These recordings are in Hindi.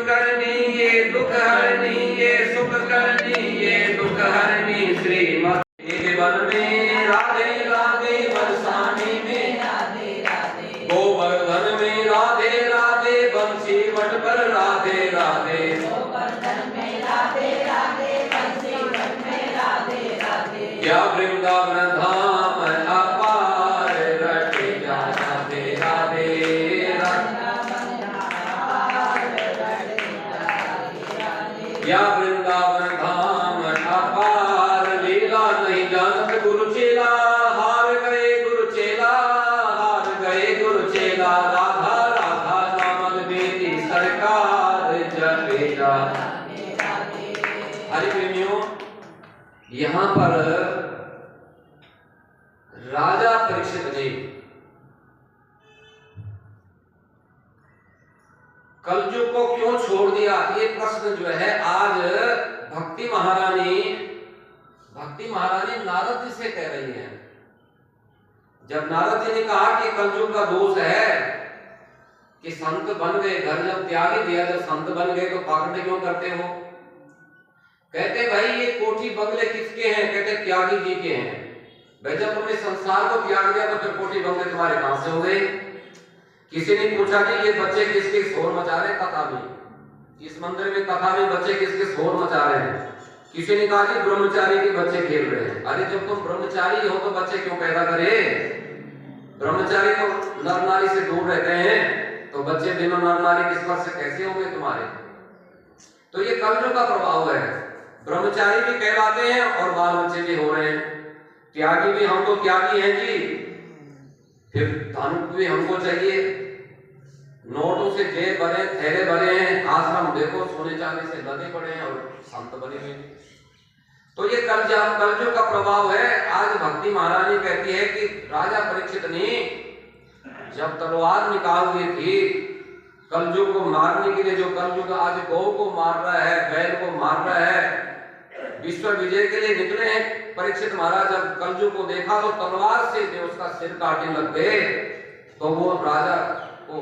करनी ये दुख हरनी, ये सुख करनी ये दुख हरनी। श्रीमती वन में राधे राधे, बरसाने में राधे राधे, गोवर्धन में राधे राधे, बंसी वट पर राधे राधे, गोवर्धन में राधे राधे, बंसी वट में राधे राधे। या वृंदावन धाम अपार रटे जा राधे राधे, या वृंदावन धाम अपार, लीला नहीं जानत गुरु चेला, हार गए गुरु चेला, हार गए गुरु चेला। राधा राधा नामल बेटी सरकार जपे जा। हरि प्रेमियों, यहाँ पर राजा परीक्षित ने कलयुग को क्यों छोड़ दिया, ये प्रश्न जो है आज भक्ति महारानी नारद जी से कह रही हैं। जब नारद जी ने कहा कि कलयुग का दोष है कि संत बन गए, घर जब त्याग ही दिया, जब संत बन गए तो पाखंड क्यों करते हो? कहते भाई ये कोठी बंगले किसके हैं? कहते त्यागी जी के हैं। भाई जब तुमने संसार को त्याग दिया तो फिर कोठी बंगले तुम्हारे कहां से हो गए? किसी ने पूछा कि ये बच्चे किसके शोर मचा रहे हैं कथा में, इस मंदिर में कथा में बच्चे किसके शोर मचा रहे हैं? किसी ने कहा कि ब्रह्मचारी के बच्चे खेल रहे हैं। अरे जब तुम ब्रह्मचारी हो तो बच्चे क्यों पैदा करे? ब्रह्मचारी तो नर नारी से दूर रहते हैं, तो बच्चे बिना नर नारी के स्पर्श से कैसे होंगे तुम्हारे? तो ये कलयुग का प्रभाव है। ब्रह्मचारी भी कहलाते हैं और बाल बच्चे भी हो रहे हैं। त्यागी भी, हम तो त्यागी हैं जी, फिर धन भी हमको चाहिए, नोटों से जेब भरे, थैले भरे हैं, आश्रम देखो सोने चांदी से लदे पड़े हैं और संत बने हुए। तो ये कलयुग का प्रभाव है। आज भक्ति महारानी कहती है कि राजा परीक्षित ने जब तलवार निकाल दी थी कलयुग को मारने के लिए, जो कलयुग आज गौ को मार रहा है, बैल को मार रहा है, विश्व विजय के लिए निकले हैं परीक्षित महाराज, जब कलयुग को देखा तो तलवार से जो उसका सिर काटने लग गए। तो वो राजा को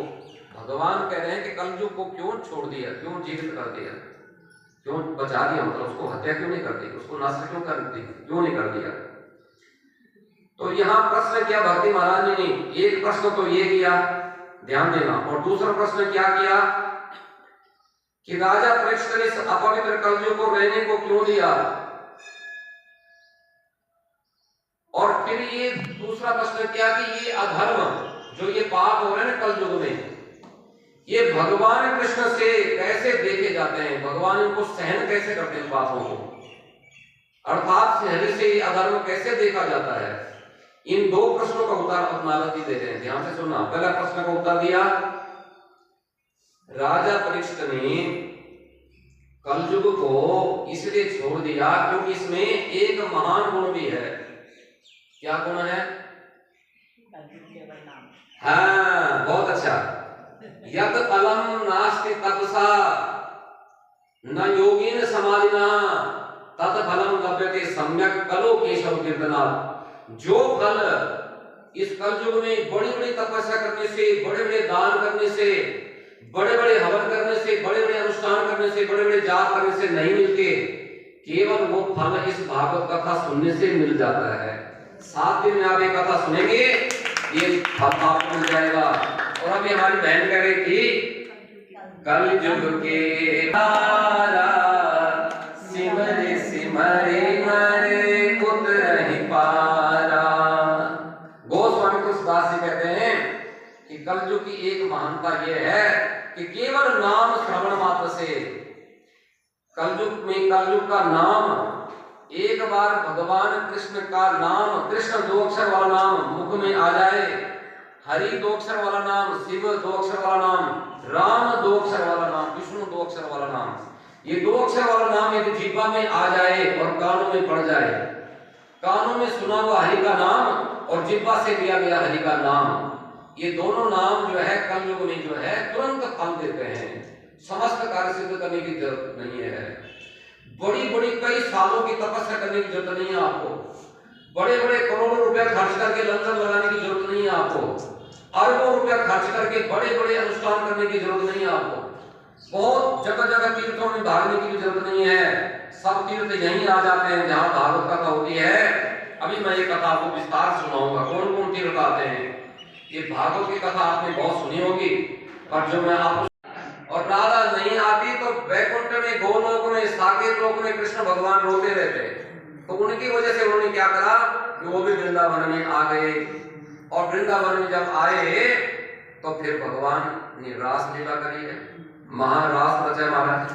भगवान कह रहे हैं कि कलयुग को क्यों छोड़ दिया, क्यों जीवित कर दिया, क्यों बचा दिया, मतलब उसको हत्या क्यों नहीं कर दी, उसको नष्ट क्यों कर दी, क्यों नहीं कर दिया? तो यहाँ प्रश्न किया भक्ति महाराज ने। एक प्रश्न तो ये किया, ध्यान देना, और दूसरा प्रश्न क्या किया कि राजा परीक्षित ने इस अपवित्र कलयुग को रहने को क्यों दिया? और फिर ये दूसरा प्रश्न किया कि ये अधर्म जो ये पाप हो रहे हैं कलयुग में, ये भगवान कृष्ण से कैसे देखे जाते हैं? भगवान इनको सहन कैसे करते हैं पापों को? अर्थात हरि से ये अधर्म कैसे देखा जाता है? इन दो प्रश्नों का उत्तर नारद जी दे रहे हैं, ध्यान से सुनना। पहला प्रश्न का उत्तर दिया, राजा परीक्षित ने कलयुग को इसलिए छोड़ दिया क्योंकि इसमें एक महान गुण भी है। क्या गुण है? हाँ, बहुत अच्छा। यत अलम नास्ति तपसा न योगीन समाधिना तत् फलम लभ्यते सम्यक कलो केशव कीर्तना। जो फल इस कलयुग में बड़ी बड़ी तपस्या करने से, बड़े बड़े दान करने से, बड़े बड़े हवन करने से, बड़े बड़े अनुष्ठान करने से, बड़े बड़े जाप करने से नहीं मिलते, केवल वो फल इस भागवत कथा सुनने से मिल जाता है। 7 दिन में आप एक कथा सुनेंगे, ये फल आपको मिल जाएगा। और अभी हमारी बहन कह रही थी कलयुग के तारा सिमरे सिमरे मरे उतरहि पारा। गोस्वामी तुलसीदास जी कहते हैं कि कलयुग की एक महानता यह है कि केवल नाम श्रवण मात्र से, कलयुग का नाम, एक बार भगवान कृष्ण का नाम, कृष्ण 2 अक्षर वाला नाम मुख में आ जाए, हरि 2 अक्षर वाला नाम, शिव 2 अक्षर वाला नाम, राम 2 अक्षर वाला नाम, विष्णु 2 अक्षर वाला नाम, ये 2 अक्षर वाला नाम यदि जीवा में आ जाए और कानों में पड़ जाए, कानों में सुना हुआ हरि का नाम और जिह्वा से लिया गया हरि का नाम, ये दोनों नाम जो है कलयुग में जो है तुरंत फल देते हैं। समस्त कार्य सिद्ध करने की जरूरत नहीं है, बड़ी बड़ी कई सालों की तपस्या करने की जरूरत नहीं है आपको, बड़े बड़े करोड़ों रुपया खर्च करके लंदन लगाने की जरूरत नहीं है आपको, अरबों रुपया खर्च करके बड़े बड़े अनुष्ठान करने की जरूरत नहीं है आपको। बहुत जगह जगह तीर्थों में भागने की भी जरूरत नहीं है, सब तीर्थ यहीं आ जाते हैं जहाँ भागवत कथा होती है। अभी मैं ये कथा आपको विस्तार सुनाऊंगा, कौन कौन तीर्थ आते हैं। ये भागवत की कथा आपने बहुत सुनी होगी, पर जो मैं आपको, और राधा नहीं आती तो वैकुंठ में, गोलोक में, साकेत लोक में कृष्ण भगवान रोते रहते। तो उनकी वजह से उन्होंने क्या करा कि वो भी वृंदावन में आ गए, और वृंदावन में जब आए तो फिर भगवान ने रास लीला करी है, महारास रचा महाराज।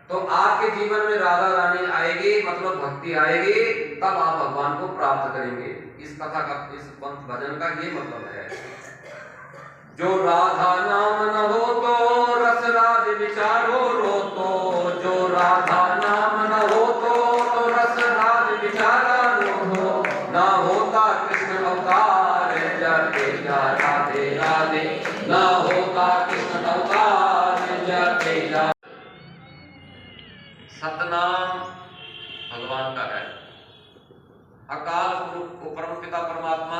तो आपके जीवन में राधा रानी आएगी, मतलब भक्ति आएगी, तब आप भगवान को प्राप्त करेंगे। इस कथा का, इस पंथ भजन का ये मतलब है। जो राधा नाम न हो तो रस राज विचारो रो, तो जो राधा नाम न हो तो रस राज विचारा रो, ना होता कृष्ण अवतार जय राधे राधे, ना होता कृष्ण अवतार जय। सतनाम भगवान का है, अकाल पुरुष को परम पिता परमात्मा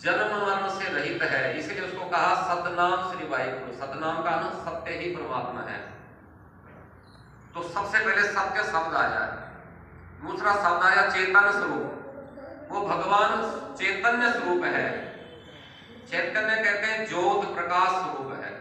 जन्म मरण से रहित है, इसलिए उसको कहा सतनाम श्री वाहिगुरु। सतनाम का ना सत्य ही परमात्मा है। तो सबसे पहले सत्य शब्द आया, दूसरा शब्द आया चेतन स्वरूप। वो भगवान चैतन्य स्वरूप है। चैतन्य कहते हैं ज्योत प्रकाश स्वरूप है।